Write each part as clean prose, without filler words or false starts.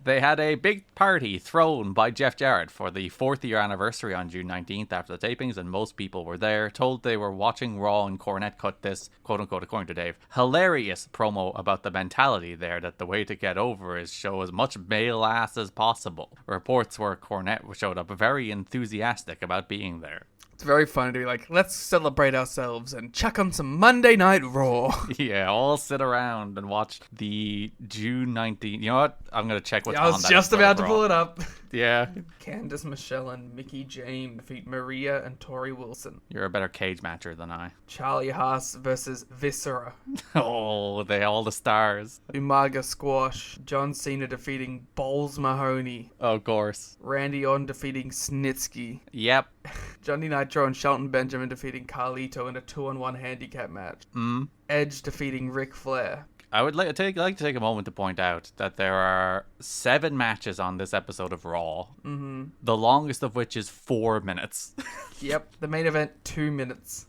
They had a big party thrown by Jeff Jarrett for the 4th year anniversary on June 19th after the tapings, and most people were there. Told they were watching Raw, and Cornette cut this, quote unquote, according to Dave, hilarious promo about the mentality there that the way to get over is show as much male ass as possible. Reports where Cornette showed up very enthusiastic about being there. It's very funny to be like, let's celebrate ourselves and chuck on some Monday Night Raw. Yeah, all sit around and watch the June 19th. You know what? I'm going to check what's on I that. was just about to pull it up. Yeah. Candice Michelle and Mickie James defeat Maria and Tori Wilson. You're a better cage matcher than I. Charlie Haas versus Viscera. Oh, they all the stars. Umaga Squash. John Cena defeating Bowles Mahoney. Of course. Randy Orton defeating Snitsky. Yep. Johnny Nitro and Shelton Benjamin defeating Carlito in a 2-on-1 handicap match. Edge defeating Ric Flair. I would like to take a moment to point out that there are 7 matches on this episode of Raw, the longest of which is 4 minutes. Yep, the main event, 2 minutes.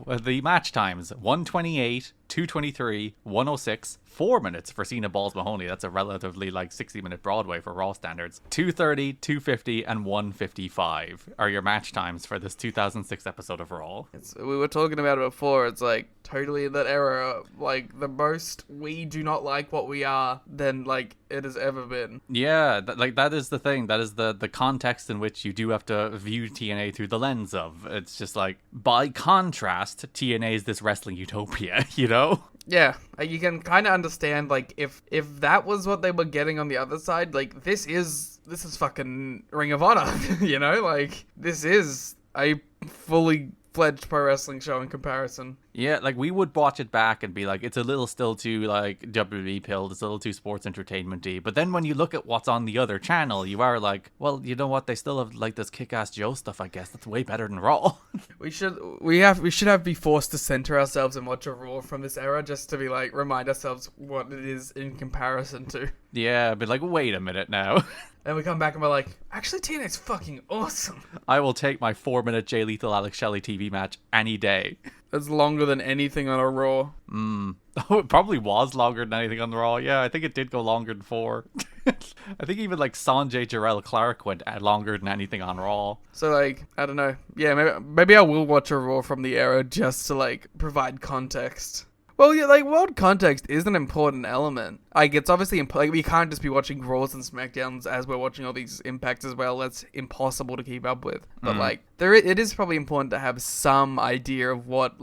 The match times, 1:28, 2:23, 1:06, 4 minutes for Cena Balls Mahoney. That's a relatively 60-minute Broadway for Raw standards. 2:30, 2:50, and 1:55 are your match times for this 2006 episode of Raw. We were talking about it before. It's totally in that era, the most we do not like what we are than it has ever been. Yeah, that is the thing. That is the context in which you do have to view TNA through the lens of. It's just by contrast, TNA is this wrestling utopia, you know? Yeah, you can kind of understand, if that was what they were getting on the other side, this is fucking Ring of Honor, you know? This is a fully fledged pro wrestling show in comparison. Yeah, we would watch it back and be it's a little still too WWE pilled, it's a little too sports entertainment-y. But then when you look at what's on the other channel, you are well, you know what? They still have this Kick-Ass Joe stuff. I guess that's way better than Raw. We should be forced to center ourselves and watch a Raw from this era just to be remind ourselves what it is in comparison to. Yeah, but wait a minute now. And we come back and we're actually TNA's fucking awesome. I will take my 4-minute Jay Lethal Alex Shelley TV match any day. It's longer than anything on a Raw. Oh, it probably was longer than anything on the Raw. Yeah, I think it did go longer than 4. I think even Sanjay Jarrell Clark went longer than anything on Raw. So I don't know. Yeah, maybe I will watch a Raw from the era just to provide context. Well, yeah, world context is an important element. It's obviously we can't just be watching Raws and SmackDowns as we're watching all these Impacts as well. That's impossible to keep up with. But it is probably important to have some idea of what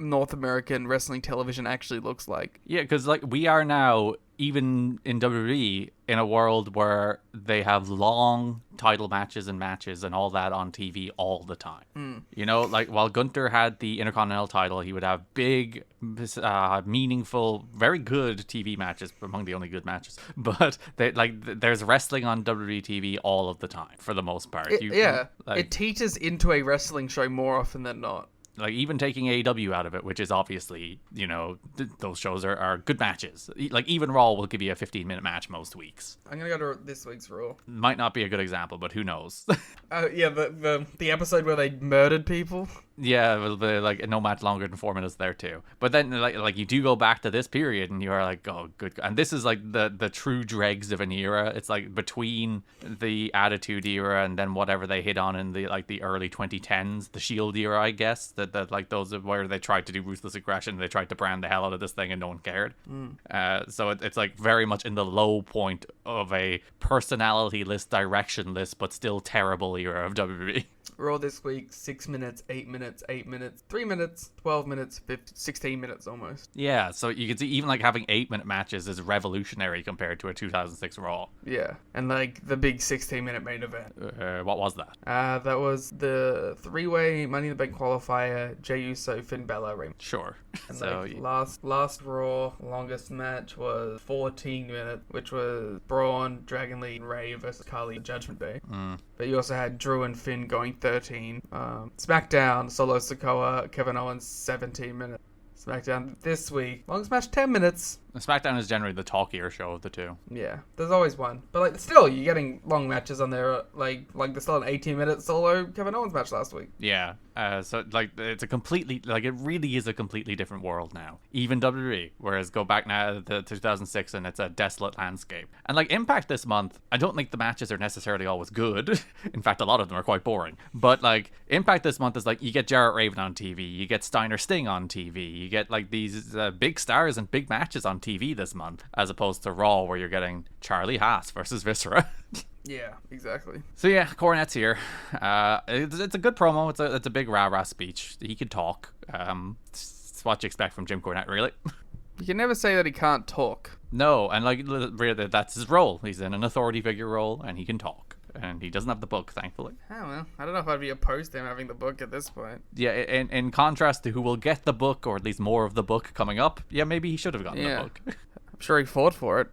North American wrestling television actually looks like. Yeah, because we are now, even in WWE, in a world where they have long title matches and all that on TV all the time. You know, while Gunther had the Intercontinental title, he would have big, meaningful, very good TV matches, among the only good matches. But there's wrestling on WWE TV all of the time, for the most part. It teeters into a wrestling show more often than not. Even taking AEW out of it, which is obviously, those shows are good matches. Even Raw will give you a 15-minute match most weeks. I'm going to go to this week's Raw. Might not be a good example, but who knows? Yeah, the episode where they murdered people. Yeah, well, no match longer than 4 minutes there too. But then you do go back to this period and you are oh, good. And this is the true dregs of an era. It's between the Attitude Era and then whatever they hit on in the early 2010s, the Shield era, I guess. That those where they tried to do ruthless aggression. They tried to brand the hell out of this thing and no one cared. So it's very much in the low point of a personality-less, direction-less, but still terrible era of WWE. Raw this week, 6 minutes, 8 minutes, 8 minutes, 3 minutes, 12 minutes, 16 minutes almost. Yeah, so you can see even having 8-minute matches is revolutionary compared to a 2006 Raw. Yeah, and the big 16-minute main event. What was that? That was the 3-way Money in the Bank qualifier, Jey Uso, Finn Balor, Rey. Sure. And so last Raw, longest match was 14 minutes, which was Braun, Dragon Lee, and Ray versus Khali Judgment Day. But you also had Drew and Finn going 13. SmackDown, Solo Sikoa, Kevin Owens, 17 minutes. SmackDown this week, longest match 10 minutes, SmackDown is generally the talkier show of the two. Yeah, there's always one. But, like, still, you're getting long matches on there. Like there's still an 18-minute solo Kevin Owens match last week. Yeah. So, like, it's a completely, like, it really is a completely different world now. Even WWE. Whereas go back now to 2006 and it's a desolate landscape. And, like, Impact this month, I don't think the matches are necessarily always good. In fact, a lot of them are quite boring. But, like, Impact this month is, like, you get Jarrett Raven on TV. You get Steiner Sting on TV. You get, like, these big stars and big matches on TV this month. As opposed to Raw, where you're getting Charlie Haas versus Viscera. Yeah, exactly. So yeah, Cornette's here. It's a good promo. It's a big rah-rah speech. He can talk. It's what you expect from Jim Cornette, really. You can never say that he can't talk. No, and like really, that's his role. He's in an authority figure role, and he can talk. And he doesn't have the book, thankfully. Oh, well, I don't know if I'd be opposed to him having the book at this point. Yeah, in contrast to who will get the book, or at least more of the book coming up, yeah, maybe he should have gotten the book. I'm sure he fought for it.